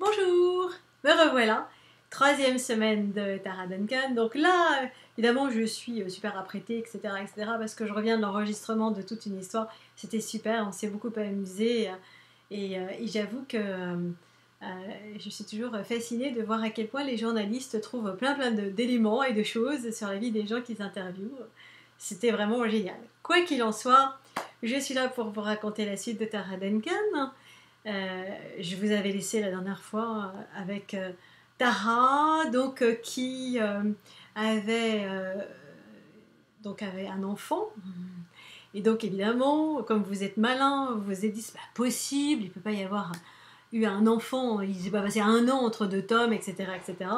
Bonjour, me revoilà, troisième semaine de Tara Duncan. Donc là, évidemment, je suis super apprêtée, etc., etc., parce que je reviens de l'enregistrement de toute une histoire. C'était super, on s'est beaucoup amusé et j'avoue que je suis toujours fascinée de voir à quel point les journalistes trouvent plein d'éléments et de choses sur la vie des gens qu'ils interviewent. C'était vraiment génial. Quoi qu'il en soit, je suis là pour vous raconter la suite de Tara Duncan. Je vous avais laissé la dernière fois avec Tara, qui avait, avait un enfant. Et donc évidemment, comme vous êtes malin, vous vous êtes dit c'est pas possible, il ne peut pas y avoir eu un enfant, il ne s'est pas passé un an entre deux tomes, etc. etc.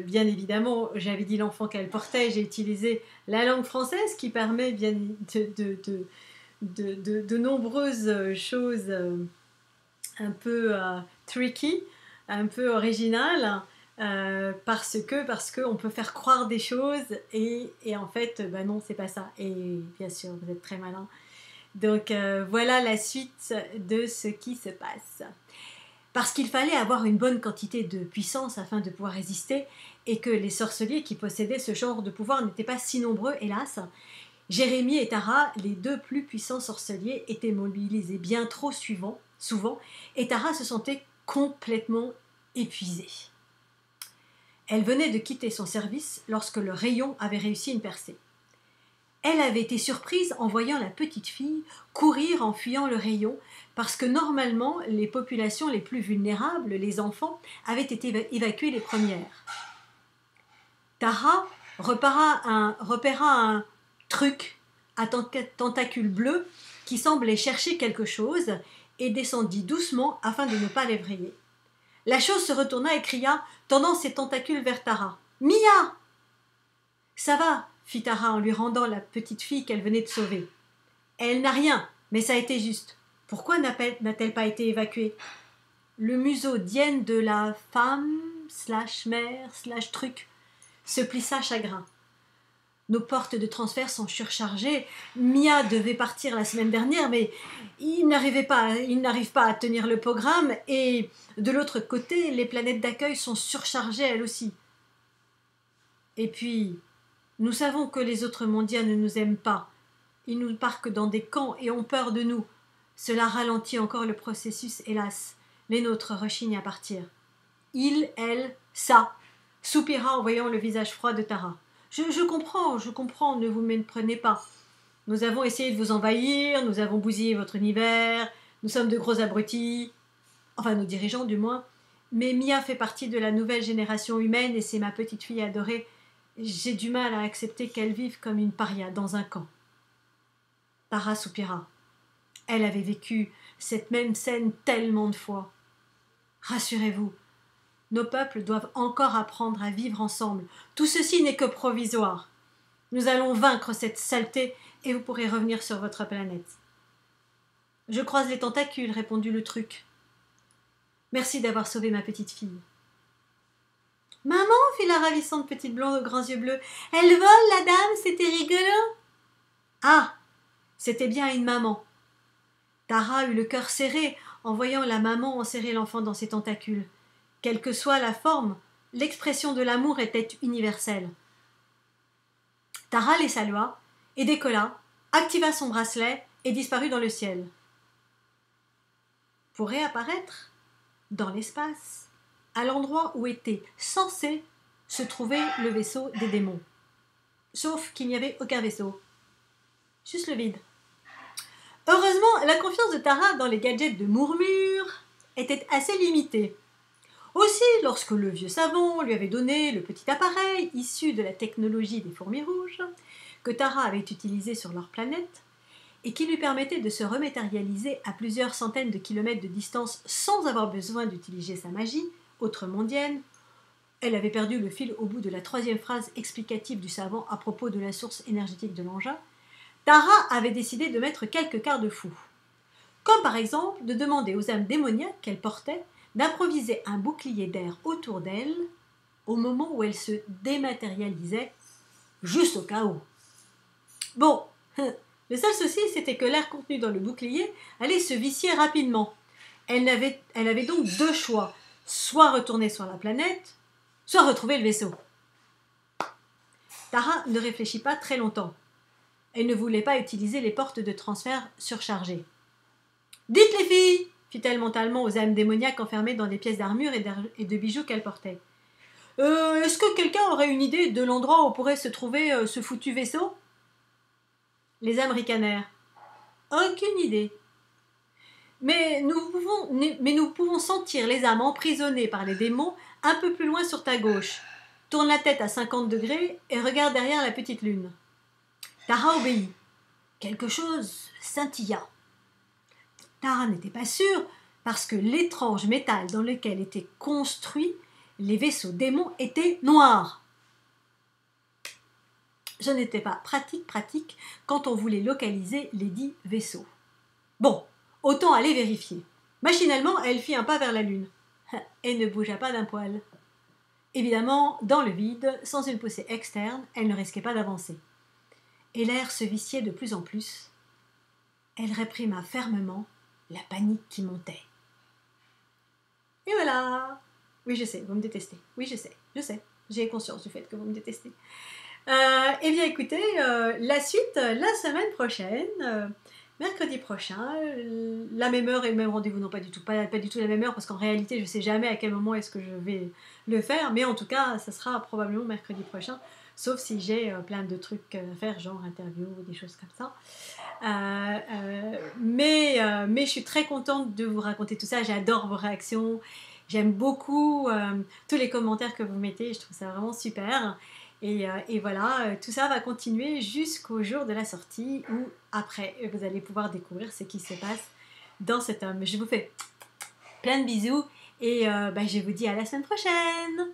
Bien évidemment, j'avais dit l'enfant qu'elle portait, j'ai utilisé la langue française qui permet bien de nombreuses choses un peu tricky, un peu originales, parce qu'on peut faire croire des choses et en fait, non, c'est pas ça. Et bien sûr, vous êtes très malin. Donc voilà la suite de ce qui se passe. Parce qu'il fallait avoir une bonne quantité de puissance afin de pouvoir résister et que les sorciers qui possédaient ce genre de pouvoir n'étaient pas si nombreux, hélas. Jérémie et Tara, les deux plus puissants sorciers, étaient mobilisés bien trop souvent, et Tara se sentait complètement épuisée. Elle venait de quitter son service lorsque le rayon avait réussi une percée. Elle avait été surprise en voyant la petite fille courir en fuyant le rayon, parce que normalement, les populations les plus vulnérables, les enfants, avaient été évacuées les premières. Tara repéra un truc à tentacules bleus qui semblait chercher quelque chose et descendit doucement afin de ne pas l'effrayer. La chose se retourna et cria, tendant ses tentacules vers Tara. « Mia !»« Ça va !» fit Tara en lui rendant la petite fille qu'elle venait de sauver. « Elle n'a rien, mais ça a été juste. Pourquoi n'a-t-elle pas été évacuée ?» Le museau d'hyène de la femme / mère / truc se plissa chagrin. Nos portes de transfert sont surchargées. Mia devait partir la semaine dernière, mais il n'arrive pas à tenir le programme. Et de l'autre côté, les planètes d'accueil sont surchargées elles aussi. Et puis, nous savons que les autres mondiens ne nous aiment pas. Ils nous parquent dans des camps et ont peur de nous. Cela ralentit encore le processus, hélas. Les nôtres rechignent à partir. Il, elle, ça, soupira en voyant le visage froid de Tara. Je comprends, ne vous méprenez pas. Nous avons essayé de vous envahir, nous avons bousillé votre univers, nous sommes de gros abrutis, enfin nos dirigeants du moins, mais Mia fait partie de la nouvelle génération humaine et c'est ma petite fille adorée. J'ai du mal à accepter qu'elle vive comme une paria dans un camp. Tara soupira. Elle avait vécu cette même scène tellement de fois. Rassurez-vous, nos peuples doivent encore apprendre à vivre ensemble. Tout ceci n'est que provisoire. Nous allons vaincre cette saleté et vous pourrez revenir sur votre planète. Je croise les tentacules, répondit le truc. Merci d'avoir sauvé ma petite fille. Maman, fit la ravissante petite blonde aux grands yeux bleus. Elle vole, la dame, c'était rigolo. Ah, c'était bien une maman. Tara eut le cœur serré en voyant la maman enserrer l'enfant dans ses tentacules. Quelle que soit la forme, l'expression de l'amour était universelle. Tara les salua et décolla, activa son bracelet et disparut dans le ciel. Pour réapparaître dans l'espace, à l'endroit où était censé se trouver le vaisseau des démons. Sauf qu'il n'y avait aucun vaisseau. Juste le vide. Heureusement, la confiance de Tara dans les gadgets de Murmure était assez limitée. Aussi, lorsque le vieux savant lui avait donné le petit appareil issu de la technologie des fourmis rouges que Tara avait utilisé sur leur planète et qui lui permettait de se rematérialiser à plusieurs centaines de kilomètres de distance sans avoir besoin d'utiliser sa magie, autre mondienne, elle avait perdu le fil au bout de la troisième phrase explicative du savant à propos de la source énergétique de l'engin, Tara avait décidé de mettre quelques garde-fous. Comme par exemple de demander aux âmes démoniaques qu'elle portait d'improviser un bouclier d'air autour d'elle au moment où elle se dématérialisait, juste au cas où. Bon, le seul souci, c'était que l'air contenu dans le bouclier allait se vicier rapidement. Elle avait donc deux choix, soit retourner sur la planète, soit retrouver le vaisseau. Tara ne réfléchit pas très longtemps. Elle ne voulait pas utiliser les portes de transfert surchargées. « Dites les filles !» fit-elle mentalement aux âmes démoniaques enfermées dans des pièces d'armure et de bijoux qu'elle portait. « Est-ce que quelqu'un aurait une idée de l'endroit où pourrait se trouver ce foutu vaisseau ?» Les âmes ricanèrent. « Aucune idée. Mais nous pouvons sentir les âmes emprisonnées par les démons un peu plus loin sur ta gauche. Tourne la tête à 50 degrés et regarde derrière la petite lune. » Tara obéit. Quelque chose scintilla. Tara n'était pas sûre parce que l'étrange métal dans lequel étaient construits les vaisseaux démons était noir. Je n'étais pas pratique quand on voulait localiser les dits vaisseaux. Bon, autant aller vérifier. Machinalement, elle fit un pas vers la lune et ne bougea pas d'un poil. Évidemment, dans le vide, sans une poussée externe, elle ne risquait pas d'avancer. Et l'air se viciait de plus en plus. Elle réprima fermement la panique qui montait. Et voilà. Oui, je sais, vous me détestez. Oui, je sais. J'ai conscience du fait que vous me détestez. Eh bien, écoutez, la suite, la semaine prochaine, mercredi prochain, la même heure et le même rendez-vous, non pas du tout la même heure, parce qu'en réalité, je ne sais jamais à quel moment est-ce que je vais le faire, mais en tout cas, ça sera probablement mercredi prochain, sauf si j'ai plein de trucs à faire, genre interview ou des choses comme ça. Mais je suis très contente de vous raconter tout ça, j'adore vos réactions, j'aime beaucoup tous les commentaires que vous mettez, je trouve ça vraiment super. Et voilà, tout ça va continuer jusqu'au jour de la sortie où après vous allez pouvoir découvrir ce qui se passe dans cet homme. Je vous fais plein de bisous et je vous dis à la semaine prochaine.